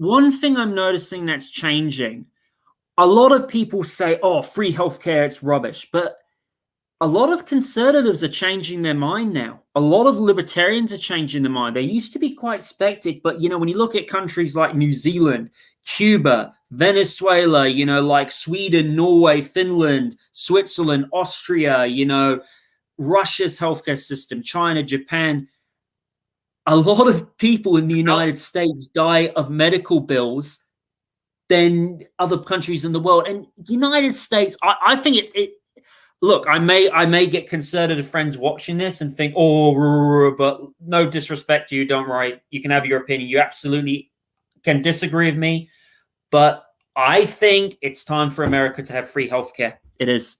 one thing I'm noticing that's changing. A lot of people say, "Oh, free healthcare, it's rubbish," but a lot of conservatives are changing their mind now. A lot of libertarians are changing their mind. They used to be quite skeptic, but when you look at countries like New Zealand, Cuba, Venezuela, like Sweden, Norway, Finland, Switzerland, Austria, Russia's healthcare system, China, Japan, a lot of people in the United States die of medical bills than other countries in the world. And United States, I think it look, I may get conservative friends watching this and think, oh, but no disrespect to you, don't worry. You can have your opinion. You absolutely can disagree with me, but I think it's time for America to have free healthcare. It is.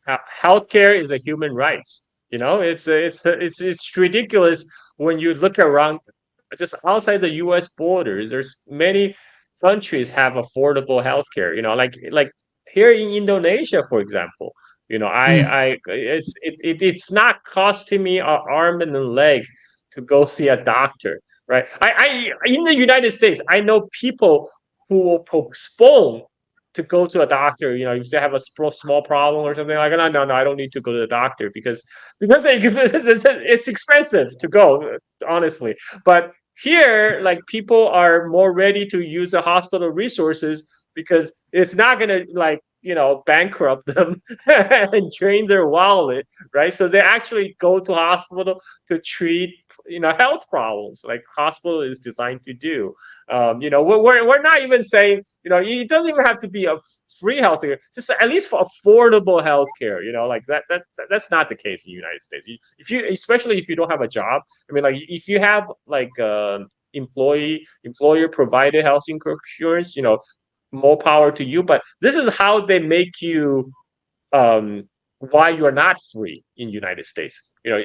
Healthcare is a human rights. It's ridiculous when you look around just outside the U.S. borders. There's many countries have affordable healthcare. Like here in Indonesia, for example. Mm. It's not costing me an arm and a leg to go see a doctor, right? I in the United States, I know people who will postpone to go to a doctor, if they have a small problem or something like that. No, no, I don't need to go to the doctor because it's expensive to go, honestly. But here, like people are more ready to use the hospital resources because it's not gonna bankrupt them and drain their wallet, right? So they actually go to hospital to treat health problems like hospital is designed to do. We're not even saying it doesn't even have to be a free healthcare, just at least for affordable healthcare. Like that's not the case in the United States. If you especially if you don't have a job, I mean, like if you have like employer provided health insurance, more power to you. But this is how they make you why you are not free in the United States.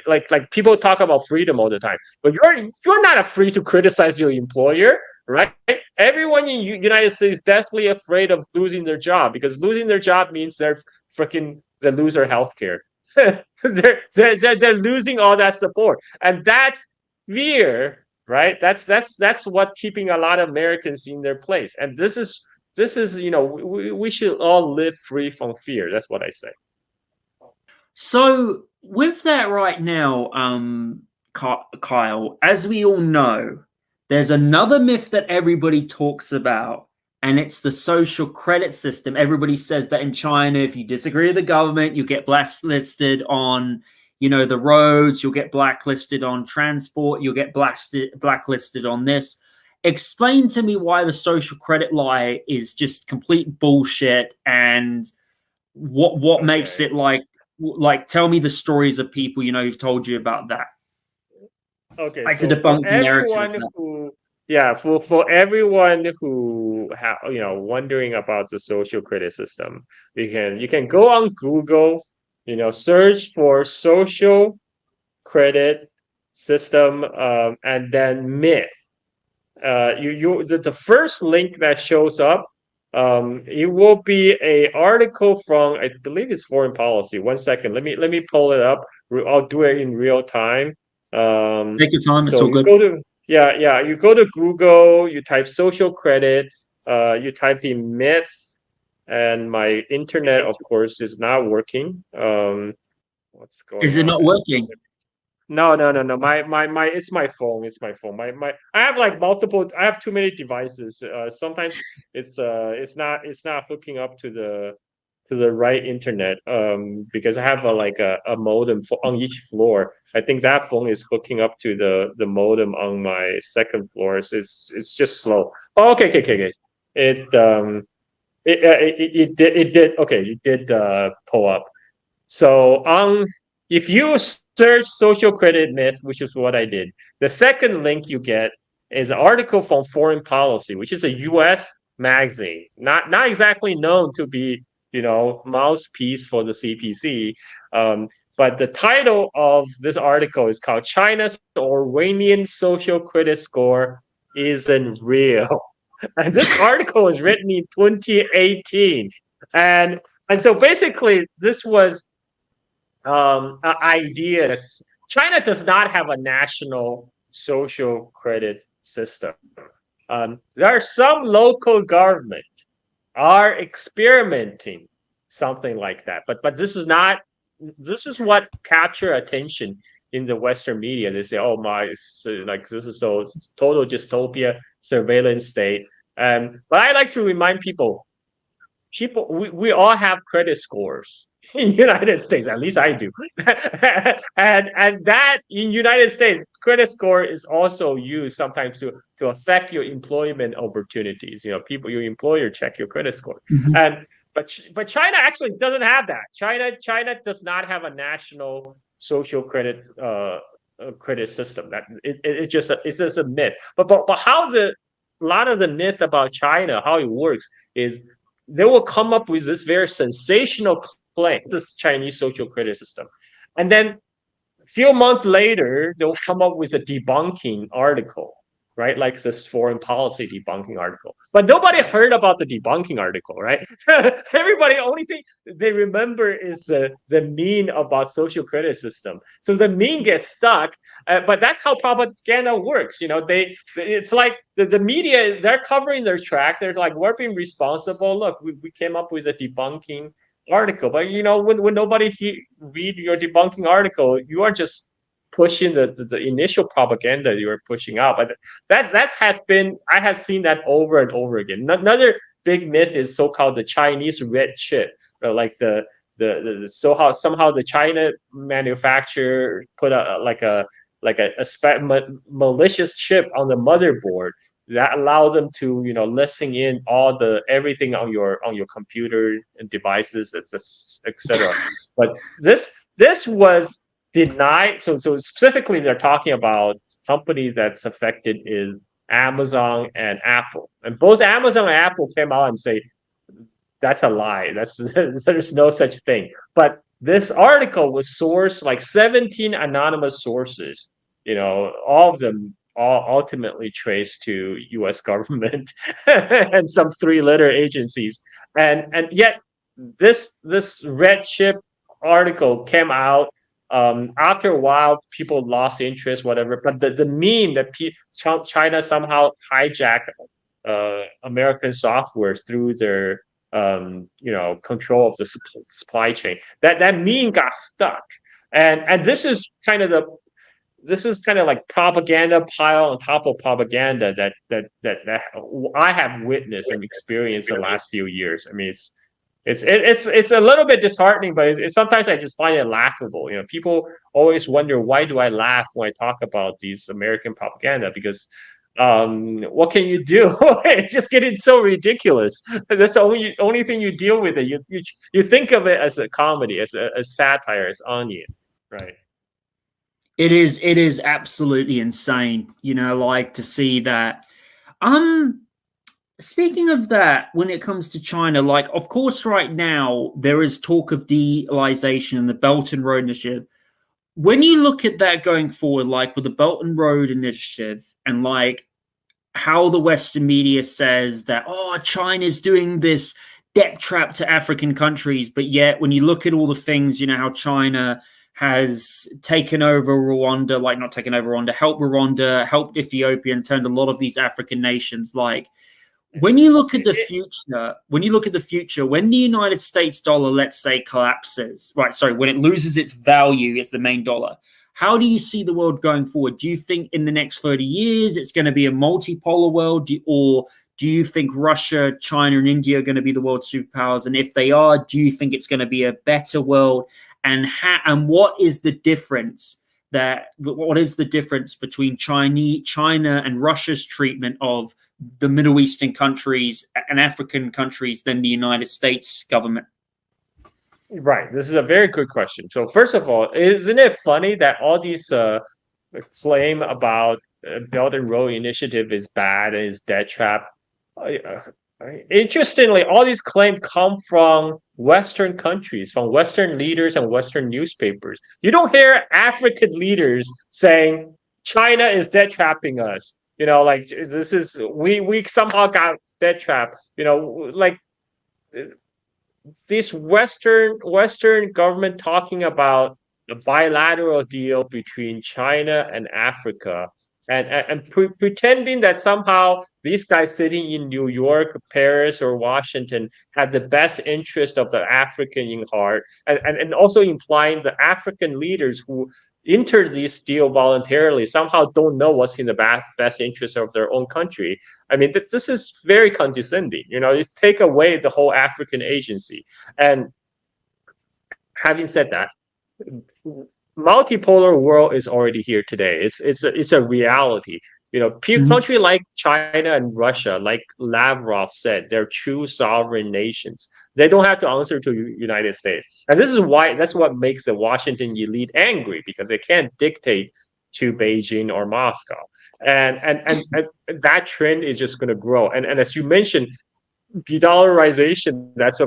Like people talk about freedom all the time, but you're not free to criticize your employer, right? Everyone in United States is definitely afraid of losing their job because losing their job means they lose their health care. They're losing all that support, and that's fear, right? That's what keeping a lot of Americans in their place, and this is we should all live free from fear. That's what I say. So with that right now, Kyle, as we all know, there's another myth that everybody talks about, and it's the social credit system. Everybody says that in China, if you disagree with the government, you get blacklisted on, the roads, you'll get blacklisted on transport, you'll get blacklisted on this. Explain to me why the social credit lie is just complete bullshit, and what makes Okay. it like tell me the stories of people who've told you about that, Okay, like to so for debunk the narrative of everyone that. who, yeah, for everyone who wondering about the social credit system, you can go on Google, search for social credit system, and then myth. The first link that shows up, it will be a article from, I believe it's Foreign Policy. One second, let me pull it up. I'll do it in real time. Take your time, it's So all you good. go to, yeah, you go to Google, you type social credit, you type in myth, and my internet, of course, is not working. What's going Is it on? not working? No, no, no, no. My it's my phone. It's my phone. I have like multiple. I have too many devices. Sometimes it's not hooking up to the right internet. Because I have a modem on each floor. I think that phone is hooking up to the modem on my second floor. So it's just slow. Oh, okay, okay, okay, okay. It it did okay. It did pull up. So if you search social credit myth, which is what I did, the second link you get is an article from Foreign Policy, which is a U.S. magazine, not exactly known to be mouthpiece for the CPC. But the title of this article is called "China's Orwellian Social Credit Score Isn't Real," and this article was written in 2018, and so basically this was ideas. China does not have a national social credit system. There are some local government are experimenting something like that, but this is not. This is what capture attention in the Western media. They say, "Oh my, like this is so total dystopia, surveillance state." But I like to remind people we all have credit scores in United States. At least I do. And that in United States, credit score is also used sometimes to affect your employment opportunities. People, your employer check your credit score. Mhm. And but China actually doesn't have that. China does not have a national social credit system. It's just a myth. But how the a lot of the myth about China, how it works is they will come up with this very sensational claim, this Chinese social credit system. And then a few months later, they'll come up with a debunking article, right? Like this foreign policy debunking article. But nobody heard about the debunking article, right? Everybody, only thing they remember is the meme about social credit system. So the meme gets stuck, but that's how propaganda works. It's like the media, they're covering their tracks. They're like, we're being responsible. Look, we came up with a debunking article, but when nobody read your debunking article, you are just pushing the initial propaganda you are pushing out. But that's has been I have seen that over and over again. Another big myth is so-called the Chinese red chip, like the somehow the China manufacturer put a malicious chip on the motherboard that allow them to listen in all the everything on your computer and devices, etc. But this was denied. So specifically, they're talking about company that's affected is Amazon and Apple, and both Amazon and Apple came out and say that's a lie. That's there's no such thing. But this article was sourced like 17 anonymous sources. All of them all ultimately traced to U.S. government and some three-letter agencies. And yet this red chip article came out. After a while, people lost interest, whatever. But the meme that China somehow hijacked American software through their control of the supply chain. That meme got stuck, and this is kind of like propaganda pile on top of propaganda that I have witnessed and experienced the last few years. I mean, it's a little bit disheartening, but sometimes I just find it laughable. People always wonder, why do I laugh when I talk about these American propaganda? Because what can you do? It's just getting so ridiculous. That's the only thing you deal with it. You think of it as a comedy, as a satire, as onion, right? It is absolutely insane, like to see that. Um, Speaking of that, when it comes to China, like, of course, right now there is talk of de-dollarization and the Belt and Road Initiative. When you look at that going forward, like with the Belt and Road Initiative, and like how the Western media says that, oh, China's doing this debt trap to African countries, but yet when you look at all the things, how China has taken over Rwanda, like not taken over Rwanda, helped Ethiopia, and turned a lot of these African nations like when you look at the future, when the United States dollar, let's say, collapses, right? Sorry, when it loses its value as the main dollar, how do you see the world going forward? Do you think in the next 30 years it's going to be a multipolar world, or do you think Russia, China, and India are going to be the world superpowers? And if they are, do you think it's going to be a better world? And what is the difference? What is the difference between China and Russia's treatment of the Middle Eastern countries and African countries than the United States government? Right. This is a very good question. So first of all, isn't it funny that all these claim about Belt and Road Initiative is bad and is debt trap? Interestingly, all these claims come from Western countries, from Western leaders and Western newspapers. You don't hear African leaders saying China is debt trapping us. Like this is we somehow got debt trapped. Like this Western government talking about a bilateral deal between China and Africa and pretending that somehow these guys sitting in New York, Paris, or Washington have the best interest of the African in heart, and also implying the African leaders who entered this deal voluntarily somehow don't know what's in the best interest of their own country. I mean, this is very condescending. It's take away the whole African agency. And having said that, multipolar world is already here today. It's a reality. Country like China and Russia, like Lavrov said, they're true sovereign nations. They don't have to answer to United States, and that's what makes the Washington elite angry, because they can't dictate to Beijing or Moscow, and that trend is just going to grow. And as you mentioned, de-dollarization. That's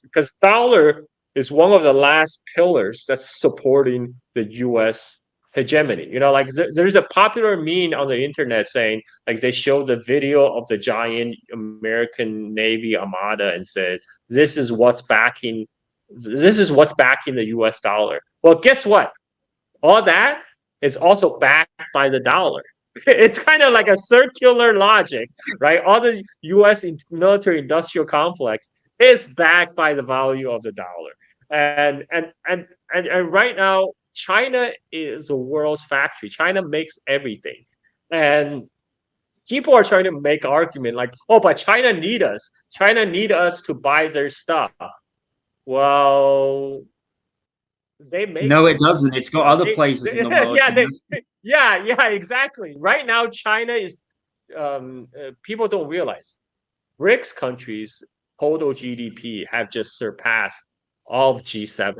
because dollar is one of the last pillars that's supporting the U.S. hegemony. Like there's a popular meme on the internet saying, like, they show the video of the giant American Navy Armada and said, this is what's backing the U.S. dollar. Well, guess what? All that is also backed by the dollar. It's kind of like a circular logic, right? All the U.S. military industrial complex is backed by the value of the dollar. And right now, China is the world's factory. China makes everything. And people are trying to make argument like, oh, but China need us. China need us to buy their stuff. Well, they make No, it doesn't. It's got other places in the world. yeah, exactly. Right now, China is people don't realize BRICS countries total GDP have just surpassed all of G7,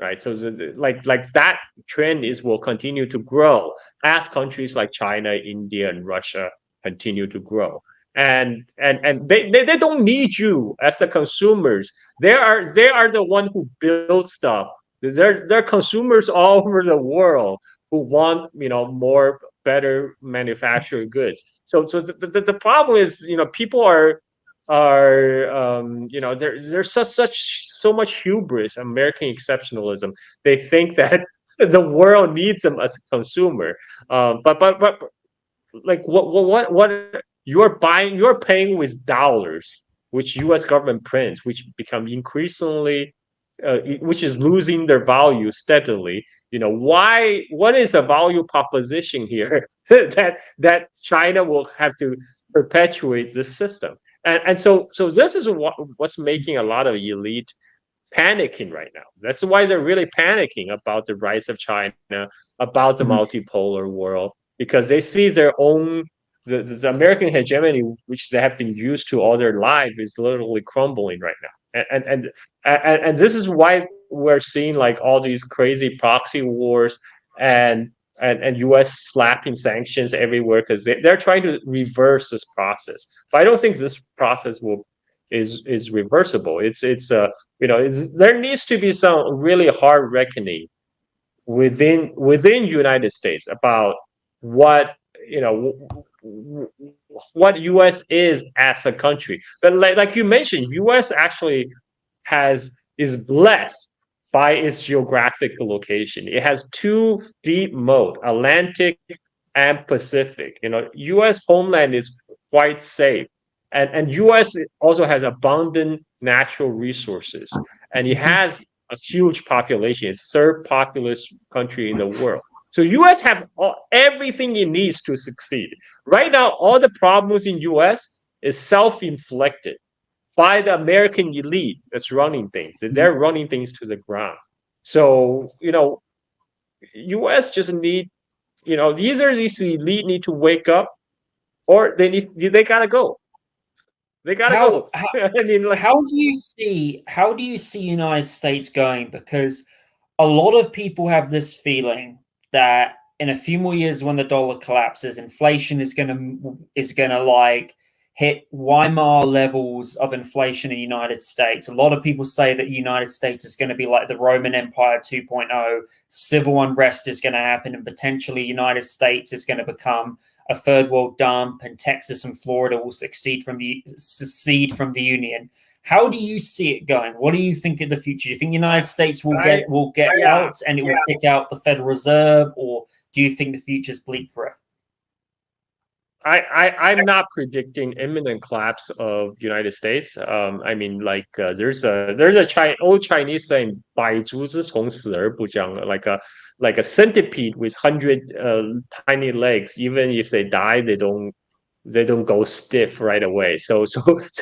right? So like that trend will continue to grow as countries like China, India, and Russia continue to grow. And they don't need you as the consumers. They are the one who build stuff. They're consumers all over the world who want more better manufactured goods. So the problem is people are there's so much hubris, American exceptionalism. They think that the world needs them as a consumer. But like what you're paying with dollars, which U.S. government prints, which become increasingly which is losing their value steadily. What is a value proposition here that China will have to perpetuate this system? And so this is what's making a lot of elite panicking right now. That's why they're really panicking about the rise of China, about the multipolar world, because they see their own the American hegemony, which they have been used to all their life, is literally crumbling right now. And this is why we're seeing like all these crazy proxy wars and U.S. slapping sanctions everywhere, because they're trying to reverse this process. But I don't think this process is reversible. There needs to be some really hard reckoning within United States about what what U.S. is as a country. But like you mentioned, U.S. actually is blessed by its geographic location. It has two deep moat, Atlantic and Pacific. U.S. homeland is quite safe, and U.S. also has abundant natural resources, and it has a huge population. It's third populous country in the world. So U.S. have everything it needs to succeed. Right now, all the problems in U.S. is self-inflicted by the American elite that's running things. They're running things to the ground. So, U.S. just need, either these elite need to wake up, or they gotta go. They gotta go. I mean, how do you see United States going? Because a lot of people have this feeling that in a few more years, when the dollar collapses, inflation is gonna like hit Weimar levels of inflation in the United States. A lot of people say that the United States is going to be like the Roman Empire 2.0. Civil unrest is going to happen, and potentially United States is going to become a third world dump, and Texas and Florida will secede from the Union. How do you see it going? What do you think of the future? Do you think the United States will get out and it will kick out the Federal Reserve, or do you think the future's bleak for it? I'm not predicting imminent collapse of United States. I mean, like there's a old Chinese saying "百足之虫，死而不僵." Like a centipede with 100 tiny legs. Even if they die, they don't go stiff right away. So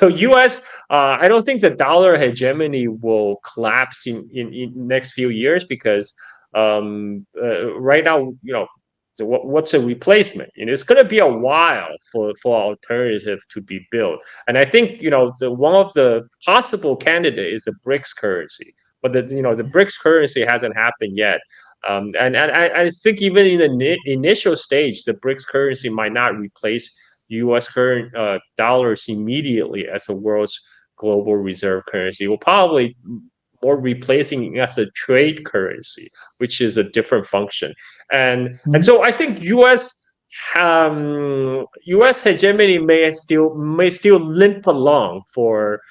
U.S. I don't think the dollar hegemony will collapse in next few years because right now, so what's a replacement? It's going to be a while for alternative to be built. And I think the one of the possible candidate is a BRICS currency, but the BRICS currency hasn't happened yet. And I think even in the initial stage, the BRICS currency might not replace U.S. current dollars immediately as the world's global reserve currency. It will probably more replacing it as a trade currency, which is a different function. And Mhm. so I think U.S. hegemony may still limp along for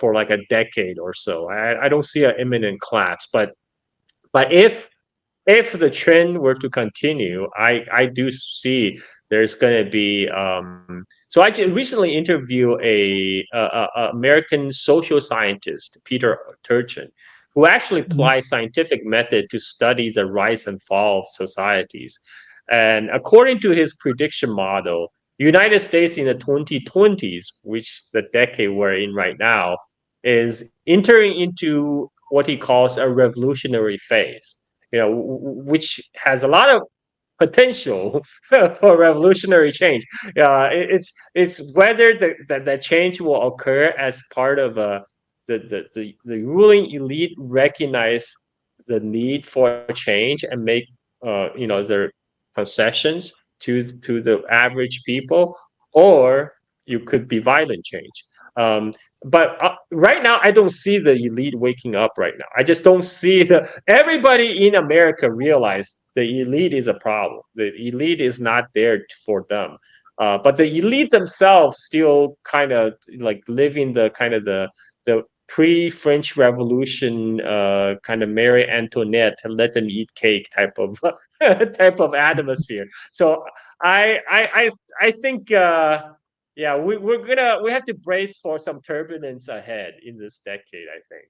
like a decade or so. I don't see an imminent collapse, but if the trend were to continue, I do see there's going to be. So I recently interviewed a American social scientist, Peter Turchin, who actually Mhm. applies scientific method to study the rise and fall of societies. And according to his prediction model, United States in the 2020s, which the decade we're in right now, is entering into what he calls a revolutionary phase, which has a lot of potential for revolutionary change. It's whether the change will occur as part of the ruling elite recognize the need for change and make their concessions to the average people, or you could be violent change. But right now, I don't see the elite waking up. Right now, I just don't see everybody in America realize the elite is a problem. The elite is not there for them. But the elite themselves still kind of like living the kind of the pre-French Revolution kind of Mary Antoinette let them eat cake type of type of atmosphere. So I think yeah, we have to brace for some turbulence ahead in this decade, I think.